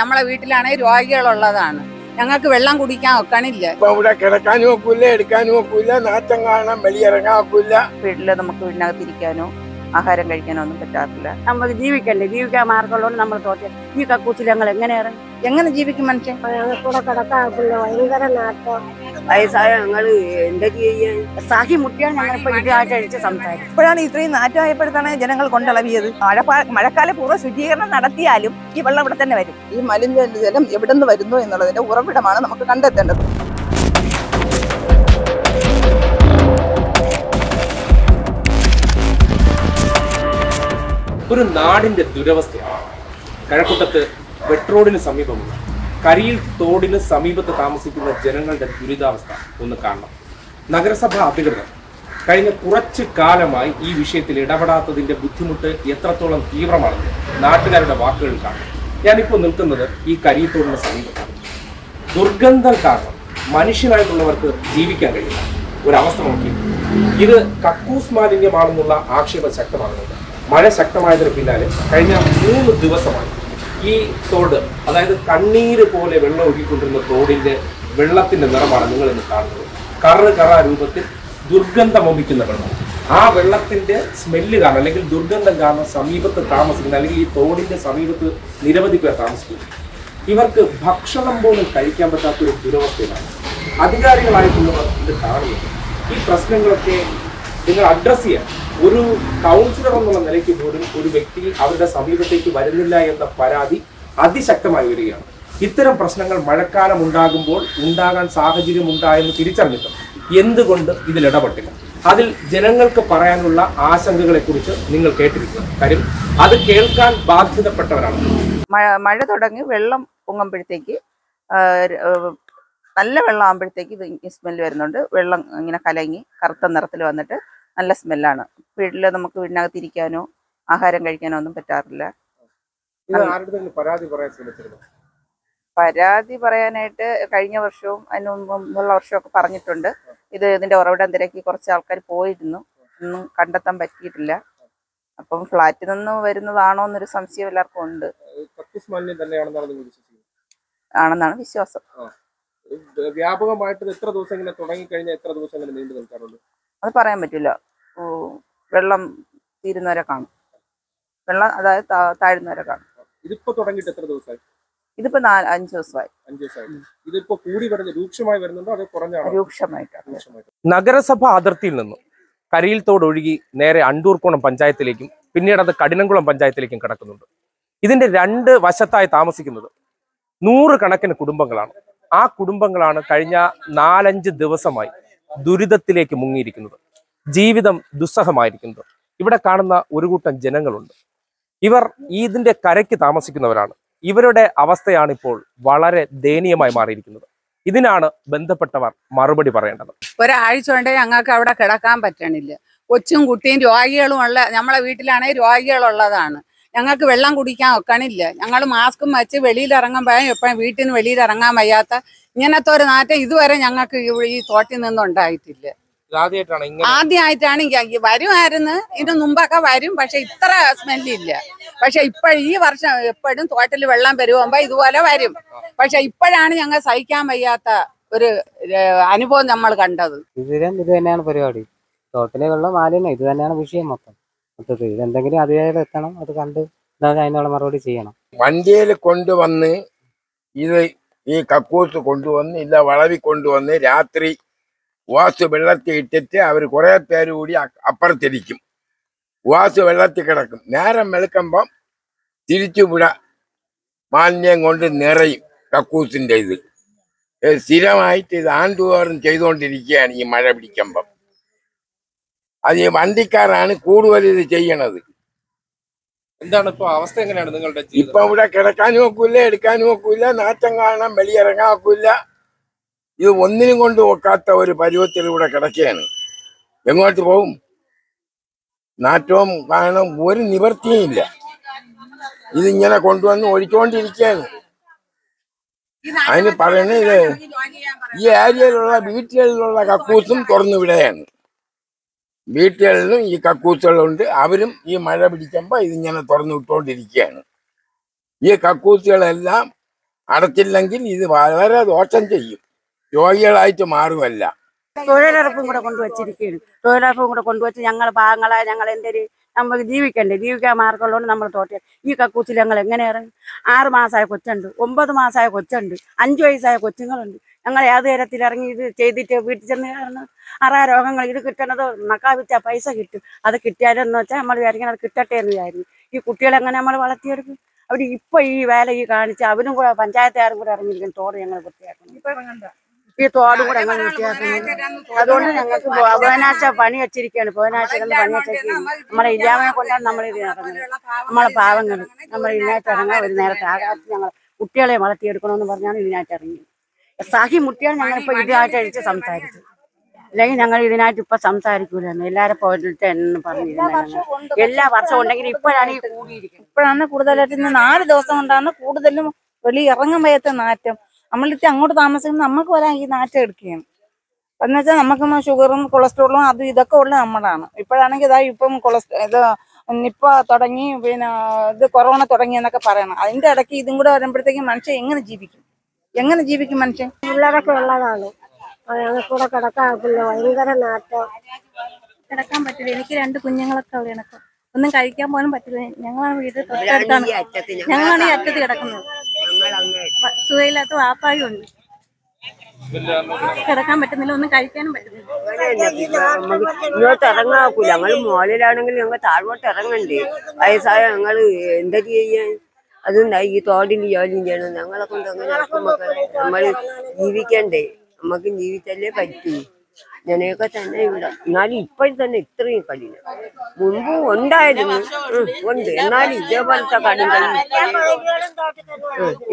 നമ്മളെ വീട്ടിലാണെങ്കിൽ രോഗികളുള്ളതാണ്. ഞങ്ങൾക്ക് വെള്ളം കുടിക്കാൻ ഒക്കണില്ല. ഇപ്പൊ ഇവിടെ കിടക്കാനും ഒക്കില്ല, എടുക്കാനും ഒക്കില്ല, നാറ്റം കാണാൻ വെളിയിറങ്ങാൻ ഒക്കില്ല. വീട്ടില് നമുക്ക് വീടിനകത്തിരിക്കാനോ ആഹാരം കഴിക്കാനോ ഒന്നും പറ്റാറില്ല. നമുക്ക് ജീവിക്കണ്ടേ, ജീവിക്കാൻ മാർഗമുള്ളതുകൊണ്ട് നമ്മൾ തോറ്റ ഈ കക്കൂസിൽ ഞങ്ങൾ എങ്ങനെ ഇറങ്ങി എങ്ങനെ ജീവിക്കും മനുഷ്യൻ? കൂടെ കിടക്കാക്കില്ല, ഭയങ്കര നാട്ടം. വയസ്സായ ഞങ്ങൾ എന്താ ചെയ്യാൻ സാഹി മുട്ടിയാണ് ഞങ്ങളിപ്പോ ഇതായിട്ട് അഴിച്ച് സംസാരിക്കും. ഇപ്പോഴാണ് ഇത്രയും നാറ്റമായപ്പോഴത്താണ് ജനങ്ങൾ കൊണ്ടിളവിയത്. മഴക്കാല പൂർവ്വ ശുചീകരണം നടത്തിയാലും ഈ വെള്ളം ഇവിടെ തന്നെ വരും. ഈ മലിനജലം എവിടെ നിന്ന് വരുന്നു എന്നുള്ളതിന്റെ ഉറവിടമാണ് നമുക്ക് കണ്ടെത്തേണ്ടത്. ഒരു നാടിന്റെ ദുരവസ്ഥയാണ്. കഴക്കൂട്ടത്ത് വെട്രോഡിന് സമീപമുള്ള കരിയിൽ തോടിന് സമീപത്ത് താമസിക്കുന്ന ജനങ്ങളുടെ ദുരിതാവസ്ഥ ഒന്ന് കാണണം. നഗരസഭാ അധികൃതർ കഴിഞ്ഞ കുറച്ചു കാലമായി ഈ വിഷയത്തിൽ ഇടപെടാത്തതിന്റെ ബുദ്ധിമുട്ട് എത്രത്തോളം തീവ്രമാണെന്ന് നാട്ടുകാരുടെ വാക്കുകൾ കാണും. ഞാനിപ്പോൾ നിൽക്കുന്നത് ഈ കരിയത്തോടിന് സമീപത്താണ്. ദുർഗന്ധം കാരണം മനുഷ്യനായിട്ടുള്ളവർക്ക് ജീവിക്കാൻ കഴിയില്ല ഒരവസ്ഥ നോക്കി. ഇത് കക്കൂസ് മാലിന്യമാണെന്നുള്ള ആക്ഷേപം ശക്തമാകുന്നുണ്ട്. മഴ ശക്തമായതിന് പിന്നാലെ കഴിഞ്ഞ 3 ദിവസമായി ഈ തോട്, അതായത് കണ്ണീര് പോലെ വെള്ളം ഒഴുകിക്കൊണ്ടിരുന്ന തോടിന്റെ വെള്ളത്തിന്റെ നിറമാണ് നിങ്ങൾ ഇന്ന് കാണുന്നത്. കറ രൂപത്തിൽ ദുർഗന്ധമൊമിക്കുന്ന വെള്ളം. ആ വെള്ളത്തിന്റെ സ്മെല്ല് കാരണം അല്ലെങ്കിൽ ദുർഗന്ധം കാരണം സമീപത്ത് താമസിക്കുന്ന അല്ലെങ്കിൽ ഈ തോടിന്റെ സമീപത്ത് നിരവധി പേർ താമസിക്കുന്നു. ഇവർക്ക് ഭക്ഷണം പോലും കഴിക്കാൻ പറ്റാത്തൊരു ദുരവസ്ഥയിലാണ്. അധികാരികളായിട്ടുള്ളവർ ഇത് കാണുന്നത്. ഈ പ്രശ്നങ്ങളൊക്കെ നിങ്ങൾ അഡ്രസ് ചെയ്യാൻ ഒരു കൗൺസിലർ എന്നുള്ള നിലയ്ക്ക് പോലും ഒരു വ്യക്തി അവരുടെ സമീപത്തേക്ക് വരുന്നില്ല എന്ന പരാതി അതിശക്തമായി വരികയാണ്. ഇത്തരം പ്രശ്നങ്ങൾ മഴക്കാലം ഉണ്ടാകുമ്പോൾ ഉണ്ടാകാൻ സാഹചര്യം ഉണ്ടായെന്ന് തിരിച്ചറിഞ്ഞിട്ടും എന്തുകൊണ്ട് ഇതിൽ ഇടപെട്ടില്ല? അതിൽ ജനങ്ങൾക്ക് പറയാനുള്ള ആശങ്കകളെ കുറിച്ച് നിങ്ങൾ കേട്ടിരിക്കണം. കാര്യം അത് കേൾക്കാൻ ബാധ്യതപ്പെട്ടവരാണ്. മഴ തുടങ്ങി വെള്ളം പൊങ്ങുമ്പോഴത്തേക്ക് നല്ല വെള്ളം ആകുമ്പോഴത്തേക്ക് ഇത് സ്മെല്ല് വരുന്നുണ്ട്. വെള്ളം ഇങ്ങനെ കലങ്ങി കറുത്ത നിറത്തിൽ വന്നിട്ട് നല്ല സ്മെല്ലാണ്. നമുക്ക് വീടിനകത്തിരിക്കാനോ ആഹാരം കഴിക്കാനോ ഒന്നും പറ്റാറില്ല. പരാതി പറയാനായിട്ട് കഴിഞ്ഞ വർഷവും അതിന് മുമ്പുള്ള വർഷമൊക്കെ പറഞ്ഞിട്ടുണ്ട്. ഇതിന്റെ ഉറവിടം തിരക്കി കുറച്ച് ആൾക്കാർ പോയിരുന്നു. ഒന്നും കണ്ടെത്താൻ പറ്റിയിട്ടില്ല. അപ്പം ഫ്ലാറ്റിൽ നിന്ന് വരുന്നതാണോ എന്നൊരു സംശയം എല്ലാവർക്കും ഉണ്ട്. ആണെന്നാണ് വിശ്വാസം. വ്യാപകമായിട്ട് എത്ര ദിവസം ഇങ്ങനെ തുടങ്ങിക്കഴിഞ്ഞാൽ എത്ര ദിവസം ഇങ്ങനെ നീണ്ടു നിൽക്കാറുണ്ട്? അത് പറയാൻ പറ്റില്ല. വെള്ളം തീരുന്നവരെ കാണും. വെള്ളം അതായത് താഴുന്നവരെ കാണും. ഇതിപ്പോ തുടങ്ങിയിട്ട് എത്ര ദിവസമായി? ഇതിപ്പോ 5 ദിവസമായി. ഇതിപ്പോ കൂടി വരുന്ന രൂക്ഷമായി വരുന്നുണ്ടോ അതോ കുറഞ്ഞാണോ? രൂക്ഷമായിട്ടാണ്. നഗരസഭ അതിർത്തിയിൽ നിന്നും കരിയിൽ തോട് ഒഴുകി നേരെ അണ്ടൂർക്കോണം പഞ്ചായത്തിലേക്കും പിന്നീട് അത് കഠിനംകുളം പഞ്ചായത്തിലേക്കും കിടക്കുന്നുണ്ട്. ഇതിന്റെ 2 വശത്തായി താമസിക്കുന്നത് 100 കണക്കിന് കുടുംബങ്ങളാണ്. ആ കുടുംബങ്ങളാണ് കഴിഞ്ഞ 4-5 ദിവസമായി ദുരിതത്തിലേക്ക് മുങ്ങിയിരിക്കുന്നത്. ജീവിതം ദുസ്സഹമായിരിക്കുന്നത്. ഇവിടെ കാണുന്ന ഒരു കൂട്ടം ജനങ്ങളുണ്ട്. ഇവർ ഇതിന്റെ കരയ്ക്ക് താമസിക്കുന്നവരാണ്. ഇവരുടെ അവസ്ഥയാണ് ഇപ്പോൾ വളരെ ദയനീയമായി മാറിയിരിക്കുന്നത്. ഇതിനാണ് ബന്ധപ്പെട്ടവർ മറുപടി പറയേണ്ടത്. ഒരാഴ്ച കൊണ്ട് ഞങ്ങൾക്ക് അവിടെ കിടക്കാൻ പറ്റണില്ല. കൊച്ചും കുട്ടിയും രോഗികളും ഉള്ള നമ്മളെ വീട്ടിലാണെങ്കിൽ രോഗികളുള്ളതാണ്. ഞങ്ങൾക്ക് വെള്ളം കുടിക്കാൻ ഒക്കണില്ല. ഞങ്ങൾ മാസ്കും വെച്ച് വെളിയിലിറങ്ങുമ്പോൾ എപ്പോഴും വീട്ടിൽ നിന്ന് വെളിയിലിറങ്ങാൻ വയ്യാത്ത ഇങ്ങനത്തെ ഒരു നാറ്റം ഇതുവരെ ഞങ്ങൾക്ക് ഈ തോട്ടിൽ നിന്നുണ്ടായിട്ടില്ല. ആദ്യമായിട്ടാണ്. വരുമായിരുന്നു, ഇതിന് മുമ്പൊക്കെ വരും, പക്ഷെ ഇത്ര സ്മെല്ലില്ല. പക്ഷെ ഈ വർഷം എപ്പോഴും തോട്ടിൽ വെള്ളം വരുമ്പോ ഇതുപോലെ വരും. പക്ഷെ ഇപ്പോഴാണ് ഞങ്ങൾ സഹിക്കാൻ വയ്യാത്ത ഒരു അനുഭവം നമ്മൾ കണ്ടത്. ഇത് തന്നെയാണ് പരിപാടി. തോട്ടിലെ വെള്ളം മാലിന്യം ഇത് തന്നെയാണ് വിഷയം മൊത്തം. ഇതെന്തെങ്കിലും അധികാരികൾ എത്തണം, അത് കണ്ട് അതിനുള്ള മറുപടി ചെയ്യണം. വണ്ടിയിൽ കൊണ്ടുവന്ന് ഇത് ഈ കക്കൂസ് കൊണ്ടുവന്ന് ഇല്ല വളവി കൊണ്ടുവന്ന് രാത്രി വാസ് വെള്ളത്തിൽ ഇട്ടിട്ട് അവർ കുറെ പേര് കൂടി അപ്പുറത്തിരിക്കും. വാസ് വെള്ളത്തിൽ കിടക്കും. നേരം വെളുക്കുമ്പം തിരിച്ചുവിട മാലിന്യം കൊണ്ട് നിറയും കക്കൂസിന്റെ ഇത്. സ്ഥിരമായിട്ട് ഇത് ആണ്ടുതോറും ചെയ്തുകൊണ്ടിരിക്കുകയാണ് ഈ മഴ പിടിക്കുമ്പം. അത് ഈ വണ്ടിക്കാരാണ് കൂടുതൽ ഇത് ചെയ്യണത്. എന്താണ് ഇപ്പൊ അവസ്ഥ? എങ്ങനെയാണ് നിങ്ങളുടെ? ഇപ്പൊ ഇവിടെ കിടക്കാനും ഒക്കില്ല, എടുക്കാനും ഒക്കില്ല, നാറ്റം കാണാൻ വെളിയിറങ്ങാൻ ഒക്കില്ല. ഇത് ഒന്നിനും കൊണ്ട് ഒക്കാത്ത ഒരു പരുവത്തിലൂടെ കിടക്കുകയാണ്. എങ്ങോട്ട് പോകും? നാറ്റവും കാണാൻ ഒരു നിവൃത്തിയും ഇല്ല. ഇതിങ്ങനെ കൊണ്ടുവന്ന് ഒഴിച്ചുകൊണ്ടിരിക്കുകയാണ്. അതിന് പറയുന്നത് ഇത് ഈ ഏരിയയിലുള്ള വീട്ടുകളിലുള്ള കക്കൂസും തുറന്നു വിടുകയാണ്. വീട്ടുകളിലും ഈ കക്കൂസുകളുണ്ട്. അവരും ഈ മഴ പിടിക്കുമ്പോൾ ഇതിങ്ങനെ തുറന്നു വിട്ടുകൊണ്ടിരിക്കുകയാണ്. ഈ കക്കൂസുകളെല്ലാം അടച്ചില്ലെങ്കിൽ ഇത് വളരെ ദോഷം ചെയ്യും, രോഗികളായിട്ട് മാറുമല്ല. തൊഴിലുറപ്പും കൂടെ കൊണ്ടുവച്ചിരിക്കുകയാണ്. തൊഴിലുറപ്പും കൂടെ കൊണ്ടുവച്ച് ഞങ്ങൾ പാവങ്ങളായ ഞങ്ങൾ നമുക്ക് ജീവിക്കണ്ടേ, ജീവിക്കാൻ മാർഗമുള്ളതുകൊണ്ട് നമ്മൾ തോട്ടെ ഈ കക്കൂസിൽ ഞങ്ങൾ എങ്ങനെ ഇറങ്ങി? 6 മാസമായ കൊച്ചുണ്ട്, 9 മാസമായ കൊച്ചുണ്ട്, 5 വയസ്സായ കൊച്ചുങ്ങളുണ്ട്. ഞങ്ങൾ ഏത് തരത്തിൽ ഇറങ്ങി ഇത് ചെയ്തിട്ട് വീട്ടിൽ ചെന്ന് കയറുന്നത്? രോഗങ്ങൾ ഇത് കിട്ടണത് നക്കാവിച്ചാൽ പൈസ കിട്ടും. അത് കിട്ടിയാലെന്ന് വെച്ചാൽ നമ്മൾ വിചാരിക്കണം അത് കിട്ടട്ടെ എന്ന് വിചാരിക്കും. ഈ കുട്ടികളെ എങ്ങനെ നമ്മൾ വളർത്തിയെടുക്കും? അവർ ഇപ്പൊ ഈ വേല ഈ കാണിച്ച് അവരും കൂടെ പഞ്ചായത്തുകാരും കൂടെ ഇറങ്ങിയിരിക്കും. തോട് ഞങ്ങൾ വൃത്തിയാക്കണം, ഈ തോടും കൂടെ ഞങ്ങൾ വൃത്തിയാക്കണം. അതുകൊണ്ട് ഞങ്ങൾക്ക് ബുധനാഴ്ച പണി വെച്ചിരിക്കുകയാണ്. ബുധനാഴ്ച പണി വെച്ചിരിക്കുകയാണ്. നമ്മളെ ഇല്ലാമയെ കൊണ്ടാണ് നമ്മൾ ഇത് ഇറങ്ങുന്നത്. നമ്മളെ പാവങ്ങൾ നമ്മൾ ഇതിനായിട്ട് ഇറങ്ങാൻ ഒരു നേരത്തെ ആകാശത്ത് ഞങ്ങൾ കുട്ടികളെ വളർത്തിയെടുക്കണമെന്ന് പറഞ്ഞാണ് ഇതിനായിട്ട് ഇറങ്ങിയത്. സഹി മുട്ടിയാണ് ഞങ്ങളിപ്പോൾ ഇതിനായിട്ട് അഴിച്ച് സംസാരിച്ചത്. അല്ലെങ്കിൽ ഞങ്ങൾ ഇതിനായിട്ട് ഇപ്പൊ സംസാരിക്കൂലെന്ന് എല്ലാവരും പോയിട്ട് എന്ന് പറഞ്ഞിരുന്നത്. എല്ലാ വർഷവും ഉണ്ടെങ്കിൽ ഇപ്പോഴാണ് ഈ കൂടിയിരിക്കുന്നത്. ഇപ്പോഴാണ് കൂടുതലായിട്ട് ഇന്ന് 4 ദിവസം കൊണ്ടാണ് കൂടുതലും വെളി ഇറങ്ങാൻ വയ്യാത്ത നാറ്റം. നമ്മളിട്ട് അങ്ങോട്ട് താമസിക്കുന്ന നമുക്ക് വരാൻ ഈ നാറ്റം എടുക്കുകയാണ്. എന്ന് വെച്ചാൽ നമുക്ക് ഷുഗറും കൊളസ്ട്രോളും അതും ഇതൊക്കെ ഉള്ളത് നമ്മളാണ്. ഇപ്പോഴാണെങ്കിൽ ഇതാ ഇപ്പം ഇത് നിപ്പ തുടങ്ങി, പിന്നെ ഇത് കൊറോണ തുടങ്ങി എന്നൊക്കെ പറയണം. അതിന്റെ ഇടയ്ക്ക് ഇതും കൂടെ വരുമ്പോഴത്തേക്കും മനുഷ്യൻ എങ്ങനെ ജീവിക്കും മനുഷ്യൻ? പിള്ളേരൊക്കെ ഉള്ളതാണ്, ഞങ്ങൾക്കൂടെ കിടക്കാക്കില്ല, ഭയങ്കര നാട്ടം. കിടക്കാൻ പറ്റില്ല. എനിക്ക് 2 കുഞ്ഞുങ്ങളൊക്കെ അവിടെ കിടക്കും, ഒന്നും കഴിക്കാൻ പോലും പറ്റില്ല. ഞങ്ങളാണ് വീട് തൊട്ടടുത്താണ്, ഞങ്ങളാണ് ഈ അറ്റത്ത് കിടക്കുന്നത്. സുഖമില്ലാത്ത വാപ്പായും ഉണ്ട്, കിടക്കാൻ പറ്റുന്നില്ല, ഒന്നും കഴിക്കാനും പറ്റുന്നില്ല. ഇങ്ങോട്ട് ഇറങ്ങാക്കൂല. ഞങ്ങൾ മോളിലാണെങ്കിൽ ഞങ്ങൾ താഴോട്ട് ഇറങ്ങണ്ടേ? വയസ്സായ ഞങ്ങൾ എന്താ ചെയ്യാൻ? അതുകൊണ്ടായി ഈ തോടിൽ ജോലി ചെയ്യണം. ഞങ്ങളെ കൊണ്ട് അങ്ങനെ നമ്മൾ ജീവിക്കണ്ടേ? നമുക്ക് ജീവിച്ചല്ലേ പറ്റൂ. ഞാനൊക്കെ തന്നെ ഇവിടെ. എന്നാലും ഇപ്പോഴും തന്നെ ഇത്രയും കഠിനം മുൻപ് ഉണ്ടായിരുന്നു, ഉണ്ട്. എന്നാലും ഇതേപോലത്തെ കഠിനം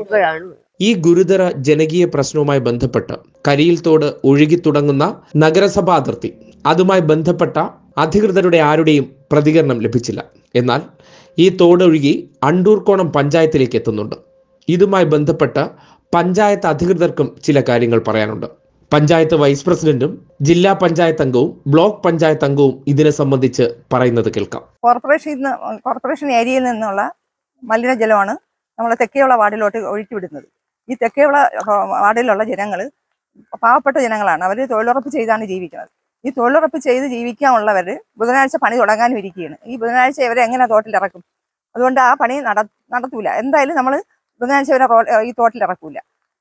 ഇപ്പോഴാണ്. ഈ ഗുരുതര ജനകീയ പ്രശ്നവുമായി ബന്ധപ്പെട്ട് കരിയിൽ തോട് ഒഴുകി തുടങ്ങുന്ന നഗരസഭാ അതിർത്തി, അതുമായി ബന്ധപ്പെട്ട അധികൃതരുടെ ആരുടെയും പ്രതികരണം ലഭിച്ചില്ല. എന്നാൽ ഈ തോട് ഒഴുകി അണ്ടൂർക്കോണം പഞ്ചായത്തിലേക്ക് എത്തുന്നുണ്ട്. ഇതുമായി ബന്ധപ്പെട്ട് പഞ്ചായത്ത് അധികൃതർക്കും ചില കാര്യങ്ങൾ പറയാനുണ്ട്. പഞ്ചായത്ത് വൈസ് പ്രസിഡന്റും ജില്ലാ പഞ്ചായത്ത് അംഗവും ബ്ലോക്ക് പഞ്ചായത്ത് അംഗവും ഇതിനെ സംബന്ധിച്ച് പറയുന്നത് കേൾക്കാം. കോർപ്പറേഷൻ ഏരിയയിൽ നിന്നുള്ള മലിനജലമാണ് നമ്മൾ തെക്കേയുള്ള വാർഡിലോട്ട് ഒഴുക്കി വിടുന്നത്. ഈ തെക്കേയുള്ള വാർഡിലുള്ള ജനങ്ങൾ പാവപ്പെട്ട ജനങ്ങളാണ്. അവർ തൊഴിലുറപ്പ് ചെയ്താണ് ജീവിക്കുന്നത്. ഈ തൊഴിലുറപ്പ് ചെയ്ത് ജീവിക്കാനുള്ളവർ ബുധനാഴ്ച പണി തുടങ്ങാനും ഇരിക്കുകയാണ്. ഈ ബുധനാഴ്ച ഇവരെ എങ്ങനെ തോട്ടിലിറക്കും? അതുകൊണ്ട് ആ പണി നടത്തൂല. എന്തായാലും നമ്മൾ ബുധനാഴ്ച ഇവരെ ഈ തോട്ടിലിറക്കൂല.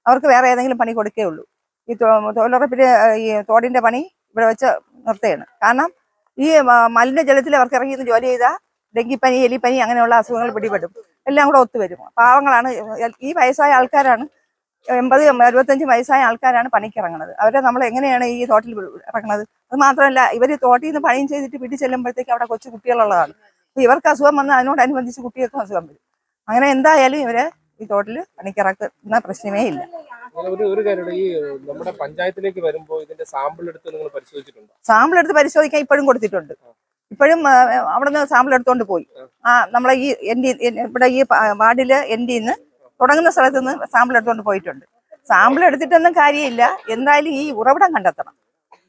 അവർക്ക് വേറെ ഏതെങ്കിലും പണി കൊടുക്കേ ഉള്ളൂ. ഈ തൊഴിലുറപ്പിൽ ഈ തോടിന്റെ പണി ഇവിടെ വെച്ച് നിർത്തുകയാണ്. കാരണം ഈ മലിനജലത്തിൽ അവർക്ക് ഇറങ്ങി ജോലി ചെയ്താൽ ഡെങ്കിപ്പനി, എലിപ്പനി അങ്ങനെയുള്ള അസുഖങ്ങൾ പിടിപെടും. എല്ലാം കൂടെ ഒത്തുവരും. പാവങ്ങളാണ്, ഈ വയസ്സായ ആൾക്കാരാണ്, 80-65 വയസ്സായ ആൾക്കാരാണ് പണിക്കിറങ്ങുന്നത്. അവരെ നമ്മൾ എങ്ങനെയാണ് ഈ തോട്ടിൽ ഇറങ്ങുന്നത്? അത് മാത്രമല്ല, ഇവർ തോട്ടിൽ നിന്ന് പണിയും ചെയ്തിട്ട് വീട്ടിൽ ചെല്ലുമ്പോഴത്തേക്ക് അവിടെ കൊച്ചു കുട്ടികളുള്ളതാണ്. അപ്പോൾ ഇവർക്ക് അസുഖം വന്നാൽ അതിനോടനുബന്ധിച്ച് കുട്ടികൾക്കും അസുഖം വരും. അങ്ങനെ എന്തായാലും ഇവരെ ഈ തോട്ടിൽ പണിക്കിറക്കുന്ന പ്രശ്നമേ ഇല്ല. ഒരു കാര്യം, ഈ നമ്മുടെ പഞ്ചായത്തിലേക്ക് വരുമ്പോൾ ഇതിന്റെ സാമ്പിൾ എടുത്ത് നിങ്ങൾ പരിശോധിച്ചിട്ടുണ്ടോ? സാമ്പിൾ എടുത്ത് പരിശോധിക്കാൻ ഇപ്പോഴും കൊടുത്തിട്ടുണ്ട്. ഇപ്പോഴും അവിടെ നിന്ന് സാമ്പിൾ എടുത്തോണ്ട് പോയി. നമ്മളെ ഈ ഇവിടെ ഈ വാർഡില് നിന്ന് തുടങ്ങുന്ന സ്ഥലത്ത് നിന്ന് സാമ്പിൾ എടുത്തോണ്ട് പോയിട്ടുണ്ട്. സാമ്പിൾ എടുത്തിട്ടൊന്നും കാര്യമില്ല. എന്തായാലും ഈ ഉറവിടം കണ്ടെത്തണം.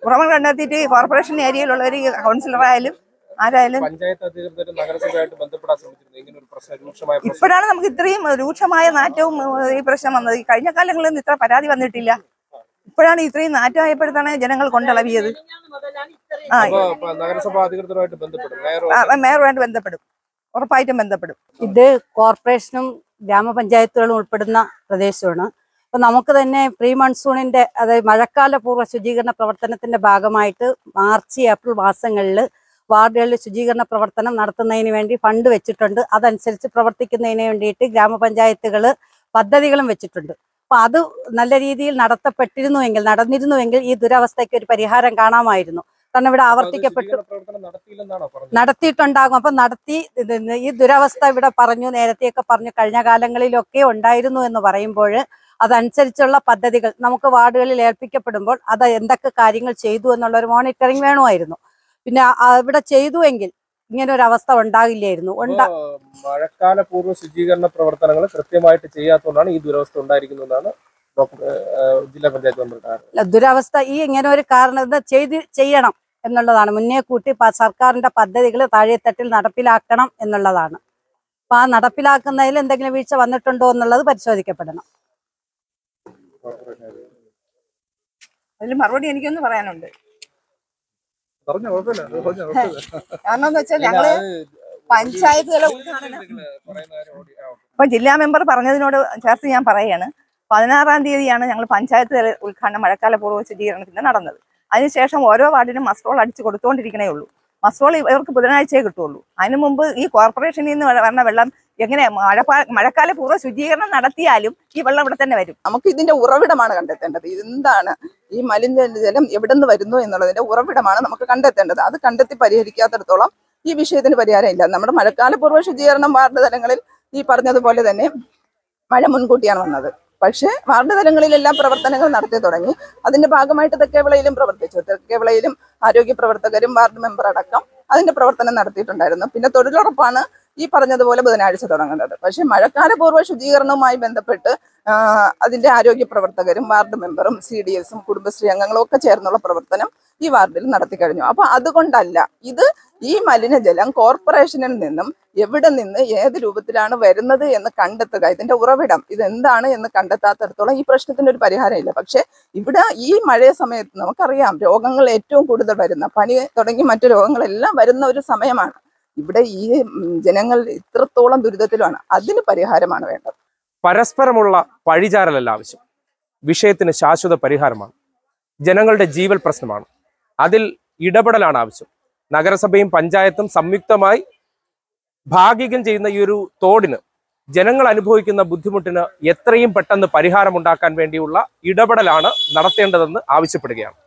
ഉറവിടം കണ്ടെത്തിയിട്ട് കോർപ്പറേഷൻ ഏരിയയിലുള്ളവർ, കൗൺസിലറായാലും ആരായാലും, പഞ്ചായത്ത് അധികൃതരും നഗരസഭയായിട്ട് ബന്ധപ്പെടാൻ ശ്രമിച്ചിരുന്നു. ഇങ്ങനെ ഒരു പ്രശ്നം രൂക്ഷമായ ഇപ്പോഴാണ് നമുക്ക് ഇത്രയും രൂക്ഷമായ നാറ്റവും ഈ പ്രശ്നം വന്നത്. ഈ കഴിഞ്ഞ കാലങ്ങളിൽ നിന്ന് ഇത്ര പരാതി വന്നിട്ടില്ല. ഇപ്പോഴാണ് ഇത്രയും നാറ്റമായപ്പോഴത്താണ് ജനങ്ങൾ കൊണ്ടിളവിയത്. നഗരസഭാ അധികൃതരുമായിട്ട് ബന്ധപ്പെടും, മേയറുമായിട്ട് ബന്ധപ്പെടും, ഉറപ്പായിട്ടും ബന്ധപ്പെടും. ഇത് കോർപ്പറേഷനും ഗ്രാമപഞ്ചായത്തുകളും ഉൾപ്പെടുന്ന പ്രദേശമാണ്. അപ്പൊ നമുക്ക് തന്നെ പ്രീ മൺസൂണിന്റെ, അതായത് മഴക്കാല പൂർവ്വ ശുചീകരണ പ്രവർത്തനത്തിന്റെ ഭാഗമായിട്ട് മാർച്ച് ഏപ്രിൽ മാസങ്ങളിൽ വാർഡുകളിൽ ശുചീകരണ പ്രവർത്തനം നടത്തുന്നതിന് വേണ്ടി ഫണ്ട് വെച്ചിട്ടുണ്ട്. അതനുസരിച്ച് പ്രവർത്തിക്കുന്നതിന് വേണ്ടിയിട്ട് ഗ്രാമപഞ്ചായത്തുകൾ പദ്ധതികളും വെച്ചിട്ടുണ്ട്. അപ്പൊ അത് നല്ല രീതിയിൽ നടന്നിരുന്നുവെങ്കിൽ ഈ ദുരവസ്ഥയ്ക്ക് ഒരു പരിഹാരം കാണാമായിരുന്നു. കാരണം ഇവിടെ ആവർത്തിക്കപ്പെട്ടു നടത്തിയിട്ടുണ്ടാകും. അപ്പൊ ഈ ദുരവസ്ഥ ഇവിടെ പറഞ്ഞു, നേരത്തെയൊക്കെ പറഞ്ഞു, കഴിഞ്ഞ കാലങ്ങളിലൊക്കെ ഉണ്ടായിരുന്നു എന്ന് പറയുമ്പോൾ അതനുസരിച്ചുള്ള പദ്ധതികൾ നമുക്ക് വാർഡുകളിൽ ഏൽപ്പിക്കപ്പെടുമ്പോൾ അത് എന്തൊക്കെ കാര്യങ്ങൾ ചെയ്തു എന്നുള്ളൊരു മോണിറ്ററിംഗ് വേണമായിരുന്നു. പിന്നെ ഇവിടെ ചെയ്തുവെങ്കിൽ ഇങ്ങനെ ഒരു അവസ്ഥ ഉണ്ടാകില്ലായിരുന്നു. മഴക്കാല പൂർവ്വ ശുചീകരണ പ്രവർത്തനങ്ങൾ കൃത്യമായിട്ട് ചെയ്യാത്തതുകൊണ്ടാണ് ഈ ദുരവസ്ഥ ഉണ്ടായിരിക്കുന്നതാണ് ജില്ലാ പഞ്ചായത്ത് മെമ്പർ. ദുരവസ്ഥ ഈ ഇങ്ങനെ ഒരു കാരണം ചെയ്യണം എന്നുള്ളതാണ്. മുന്നേ കൂട്ടി സർക്കാരിന്റെ പദ്ധതികൾ താഴെത്തട്ടിൽ നടപ്പിലാക്കണം എന്നുള്ളതാണ്. അപ്പൊ ആ നടപ്പിലാക്കുന്നതിൽ എന്തെങ്കിലും വീഴ്ച വന്നിട്ടുണ്ടോ എന്നുള്ളത് പരിശോധിക്കപ്പെടണം. അതിൽ മറുപടി എനിക്കൊന്ന് പറയാനുണ്ട്. കാരണം എന്ന് വെച്ചാൽ ഞങ്ങള് പഞ്ചായത്ത് തല ഉദ്ഘാടനം ഇപ്പൊ ജില്ലാ മെമ്പർ പറഞ്ഞതിനോട് ചേർത്ത് ഞാൻ പറയുകയാണ്. 16-ാം തീയതിയാണ് ഞങ്ങൾ പഞ്ചായത്ത് തല ഉദ്ഘാടനം മഴക്കാലപൂർവ്വ ശുചീകരണത്തിന് നടന്നത്. അതിനുശേഷം ഓരോ വാർഡിനും മസ്ട്രോൾ അടിച്ച് കൊടുത്തുകൊണ്ടിരിക്കണേ ഉള്ളൂ. മസ്ട്രോൾ ഇവർക്ക് ബുധനാഴ്ചയെ കിട്ടുള്ളൂ. അതിനു മുമ്പ് ഈ കോർപ്പറേഷനിൽ നിന്ന് വരുന്ന വെള്ളം എങ്ങനെ മഴക്കാലപൂർവ്വ ശുചീകരണം നടത്തിയാലും ഈ വെള്ളം ഇവിടെ തന്നെ വരും. നമുക്ക് ഇതിന്റെ ഉറവിടമാണ് കണ്ടെത്തേണ്ടത്. ഇതെന്താണ് ഈ മലിനജലം എവിടെ നിന്ന് വരുന്നു എന്നുള്ളതിന്റെ ഉറവിടമാണ് നമുക്ക് കണ്ടെത്തേണ്ടത്. അത് കണ്ടെത്തി പരിഹരിക്കാത്തിടത്തോളം ഈ വിഷയത്തിന് പരിഹാരമില്ല. നമ്മുടെ മഴക്കാലപൂർവ്വ ശുചീകരണം വാർഡ് തലങ്ങളിൽ ഈ പറഞ്ഞതുപോലെ തന്നെ മഴ മുൻകൂട്ടിയാണ് വന്നത്. പക്ഷേ വാർഡ് തലങ്ങളിലെല്ലാം പ്രവർത്തനങ്ങൾ നടത്തി തുടങ്ങി. അതിന്റെ ഭാഗമായിട്ട് തെക്കേവിളയിലും പ്രവർത്തിച്ചു. തെക്കേവിളയിലും ആരോഗ്യ പ്രവർത്തകരും വാർഡ് മെമ്പർ അടക്കം അതിന്റെ പ്രവർത്തനം നടത്തിയിട്ടുണ്ടായിരുന്നു. പിന്നെ തൊഴിലുറപ്പാണ് ഈ പറഞ്ഞതുപോലെ ബുധനാഴ്ച തുടങ്ങേണ്ടത്. പക്ഷേ മഴക്കാലപൂർവ്വ ശുചീകരണവുമായി ബന്ധപ്പെട്ട് അതിന്റെ ആരോഗ്യ പ്രവർത്തകരും വാർഡ് മെമ്പറും CDSും കുടുംബശ്രീ അംഗങ്ങളും ഒക്കെ ചേർന്നുള്ള പ്രവർത്തനം ഈ വാർഡിൽ നടത്തി കഴിഞ്ഞു. അപ്പൊ അതുകൊണ്ടല്ല ഇത് ഈ മലിനജലം കോർപ്പറേഷനിൽ നിന്നും എവിടെ നിന്ന് ഏത് രൂപത്തിലാണ് വരുന്നത് എന്ന് കണ്ടെത്തുക. ഇതിന്റെ ഉറവിടം ഇതെന്താണ് എന്ന് കണ്ടെത്താത്തിടത്തോളം ഈ പ്രശ്നത്തിന് ഒരു പരിഹാരമില്ല. പക്ഷെ ഇവിടെ ഈ മഴ സമയത്ത് നമുക്കറിയാം രോഗങ്ങൾ ഏറ്റവും കൂടുതൽ വരുന്ന പനി തുടങ്ങി മറ്റു രോഗങ്ങളെല്ലാം വരുന്ന ഒരു സമയമാണ്. ഇവിടെ ഈ ജനങ്ങൾ ഇത്രത്തോളം ദുരിതത്തിലാണ്. അതിന് പരിഹാരമാണ് വേണ്ടത്. പരസ്പരമുള്ള പഴിചാരലല്ല ആവശ്യം. വിഷയത്തിന് ശാശ്വത പരിഹാരമാണ്. ജനങ്ങളുടെ ജീവൽ പ്രശ്നമാണ്. അതിൽ ഇടപെടലാണ് ആവശ്യം. നഗരസഭയും പഞ്ചായത്തും സംയുക്തമായി ഭാഗികം ചെയ്യുന്ന ഈ ഒരു തോടിന് ജനങ്ങൾ അനുഭവിക്കുന്ന ബുദ്ധിമുട്ടിന് എത്രയും പെട്ടെന്ന് പരിഹാരമുണ്ടാക്കാൻ വേണ്ടിയുള്ള ഇടപെടലാണ് നടത്തേണ്ടതെന്ന് ആവശ്യപ്പെടുകയാണ്.